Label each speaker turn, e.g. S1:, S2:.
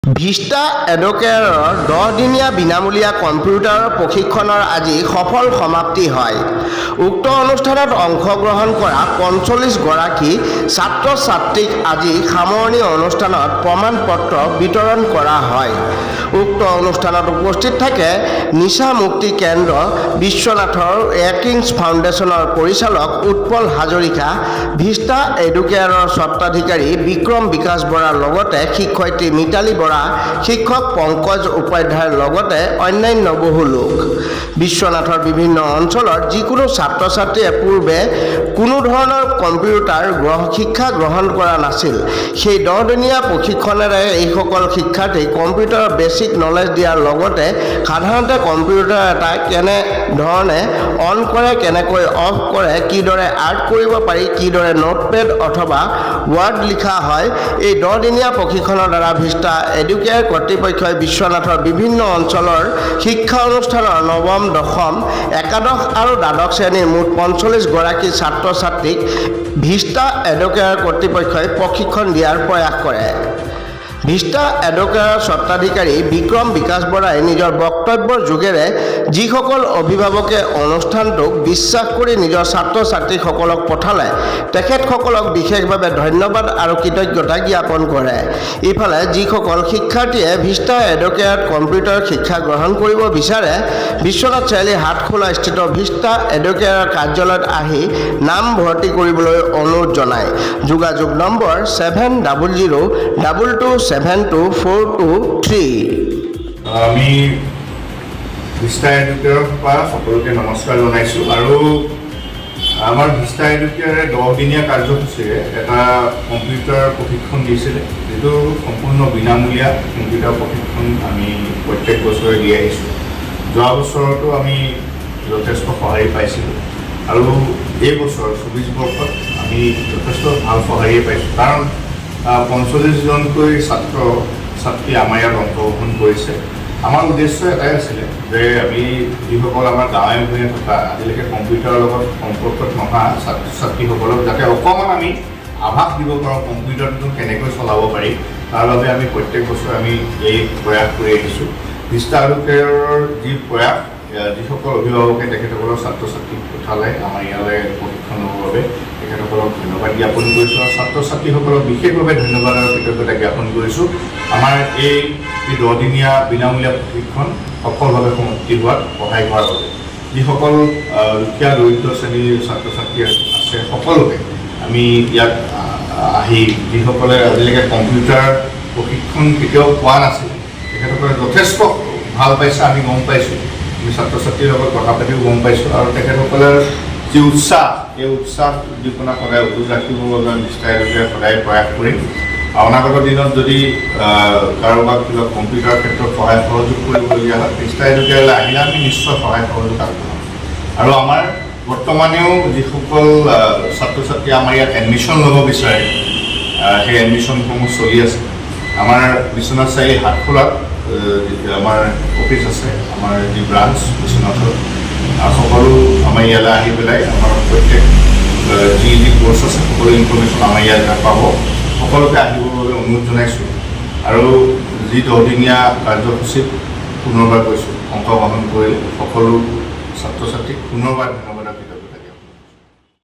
S1: Vista এডুকেয়াৰৰ 10-দিনীয়া বিনামূলীয়া computer প্ৰশিক্ষণৰ আজি সফল সমাপ্তি হয়। উক্ত অনুষ্ঠানত অংশগ্ৰহণ কৰা 45গৰাকী ছাত্ৰ-ছাত্ৰীক আজি সামৰণি অনুষ্ঠানত প্ৰমাণপত্ৰ বিতৰণ কৰা হয়। উক্ত অনুষ্ঠানত উপস্থিত থাকে নিশা মুক্তি কেন্দ্ৰ বিশ্বনাথৰ ৰেকিংছ ফাউণ্ডেশ্যনৰ পৰিচালক উৎপল হাজৰিকা, ভিষ্টা এডুকেয়াৰৰ স্বত্বাধিকাৰী বিক্ৰম বিকাশ বৰাৰ লগতে শিক্ষয়িত্ৰী মিতালী বৰা, শিক্ষক পংকজ উপাধ্যায়ৰ লগতে অন্যান্য বহু লোক। বিশ্বনাথৰ বিভিন্ন অঞ্চলৰ যিকোনো ছাত্ৰ-ছাত্ৰীয়ে পূৰ্বে কোনো ধৰণৰ কম্পিউটাৰ শিক্ষা গ্ৰহণ কৰা নাছিল। সেই 10-দিনীয়া প্ৰশিক্ষণেৰে এইসকল শিক্ষাৰ্থীক কম্পিউটাৰৰ বেছিক নলেজ দিয়াৰ লগতে সাধাৰণতে কম্পিউটাৰ এটা কেনেধৰণে অন কৰে, কেনেকৈ অফ কৰে, কিদৰে আৰ্ট কৰিব পাৰি, কিদৰে নোটপেড অথবা ৱাৰ্ড লিখা হয়, এই 10-দিনীয়া প্ৰশিক্ষণৰ দ্বাৰা ভিষ্টা এডুকেয়াৰ কৰ্তৃপক্ষই বিশ্বনাথৰ বিভিন্ন অঞ্চলৰ শিক্ষা অনুষ্ঠানৰ নৱম, দশম, একাদশ আৰু দ্বাদশ শ্ৰেণীৰ মুঠ 45গৰাকী ছাত্ৰ-ছাত্ৰীক ভিষ্টা এডুকেয়াৰ কৰ্তৃপক্ষই প্ৰশিক্ষণ দিয়াৰ প্ৰয়াস কৰে। ভিষ্টা এডুকেয়াৰৰ স্বত্বাধিকাৰী বিক্ৰম বিকাশ বৰাই নিজৰ বক্তব্যৰ যোগেৰে যিসকল অভিভাৱকে অনুষ্ঠানটোক বিশ্বাস কৰি নিজৰ ছাত্ৰ-ছাত্ৰীসকলক পঠালে তেখেতসকলক বিশেষভাৱে ধন্যবাদ আৰু কৃতজ্ঞতা জ্ঞাপন কৰে। ইফালে যিসকল শিক্ষাৰ্থীয়ে ভিষ্টা এডুকেয়াৰত কম্পিউটাৰ শিক্ষা গ্ৰহণ কৰিব বিচাৰে বিশ্বনাথ চাৰিআলি হাটখোলা স্থিত ভিষ্টা এডুকেয়াৰৰ কাৰ্যালয়ত আহি নাম ভৰ্তি কৰিবলৈ অনুৰোধ জনায়। যোগাযোগ নম্বৰ 7002272423।
S2: আমি ভিষ্টা এডুকেয়াৰৰ পৰা সকলোকে নমস্কাৰ জনাইছোঁ আৰু আমাৰ ভিষ্টা এডুকেয়াৰে 10-দিনীয়া কাৰ্যসূচীৰে এটা কম্পিউটাৰ প্ৰশিক্ষণ দিছিলে, যিটো সম্পূৰ্ণ বিনামূলীয়া কম্পিউটাৰ প্ৰশিক্ষণ আমি প্ৰত্যেক বছৰে দি আহিছোঁ। যোৱা বছৰতো আমি যথেষ্ট সঁহাৰি পাইছিলোঁ আৰু এই বছৰ 24 বৰ্ষত আমি যথেষ্ট ভাল সঁহাৰিয়ে পাইছোঁ, কাৰণ 45জনকৈ ছাত্ৰ-ছাত্ৰী আমাৰ ইয়াত অংশগ্ৰহণ কৰিছে। আমাৰ উদ্দেশ্য এটাই আছিলে যে আমি যিসকল আমাৰ গাঁৱে ভূঞে থকা আজিলৈকে কম্পিউটাৰৰ লগত সম্পৰ্কত নহা ছাত্ৰ-ছাত্ৰীসকলক যাতে অকণমান আমি আভাস দিব পাৰোঁ কম্পিউটাৰটো কেনেকৈ চলাব পাৰি, তাৰ বাবে আমি প্ৰত্যেক বছৰ আমি এই প্ৰয়াস কৰি আহিছোঁ। ভিষ্টা এডুকেয়াৰৰ যি প্ৰয়াস, যিসকল অভিভাৱকে তেখেতসকলৰ ছাত্ৰ-ছাত্ৰীক পঠালে আমাৰ ইয়ালৈ প্ৰশিক্ষণ ল'বৰ বাবে তেখেতসকলক ধন্যবাদ জ্ঞাপন কৰিছোঁ আৰু ছাত্ৰ-ছাত্ৰীসকলক বিশেষভাৱে ধন্যবাদ আৰু কৃতজ্ঞতা জ্ঞাপন কৰিছোঁ আমাৰ এই 10-দিনীয়া বিনামূলীয়া প্ৰশিক্ষণ সফলভাৱে সমাপ্তি হোৱাত সহায় হোৱাৰ বাবে। যিসকল দুখীয়া দৰিদ্ৰ শ্ৰেণীৰ ছাত্ৰ-ছাত্ৰী আছে সকলোকে আমি ইয়াত আহি যিসকলে আজিলৈকে কম্পিউটাৰ প্ৰশিক্ষণ কেতিয়াও পোৱা নাছিল তেখেতসকলে যথেষ্ট ভাল পাইছে, আমি গম পাইছোঁ। আমি ছাত্ৰ-ছাত্ৰীৰ লগত কথা পাতিও গম পাইছোঁ আৰু তেখেতসকলৰ যি উৎসাহ, এই উৎসাহ উদ্দীপনা সদায় অটুট ৰাখিবৰ বাবে আমি ভিষ্টা এডুকেয়াৰে সদায় প্ৰয়াস কৰিম। অনাগত দিনত যদি কাৰোবাক কিবা কম্পিউটাৰ ক্ষেত্ৰত সহায় সহযোগ কৰিবলগীয়া হয় ভিষ্টা এডুকেয়াৰলৈ আহিলে আমি নিশ্চয় সহায় সহযোগ আগবঢ়াম। আৰু আমাৰ বৰ্তমানেও যিসকল ছাত্ৰ-ছাত্ৰী আমাৰ ইয়াত এডমিশ্যন ল'ব বিচাৰে সেই এডমিশ্যনসমূহ চলি আছে। আমাৰ বিশ্বনাথ চাৰিআলি হাটখোলাত আমাৰ অফিচ আছে, আমাৰ যি ব্ৰাঞ্চ বিশ্বনাথৰ, সকলো আমাৰ ইয়ালৈ আহি পেলাই আমাৰ প্ৰত্যেক যি কোৰ্চ আছে সকলো ইনফৰ্মেশ্যন আমাৰ ইয়াত পাব। সকলোকে আহিবৰ বাবে অনুৰোধ জনাইছোঁ আৰু যি 10-দিনীয়া কাৰ্যসূচীত পুনৰবাৰ কৈছোঁ অংশগ্ৰহণ কৰিলে সকলো ছাত্ৰ-ছাত্ৰীক পুনৰবাৰ ধন্যবাদ।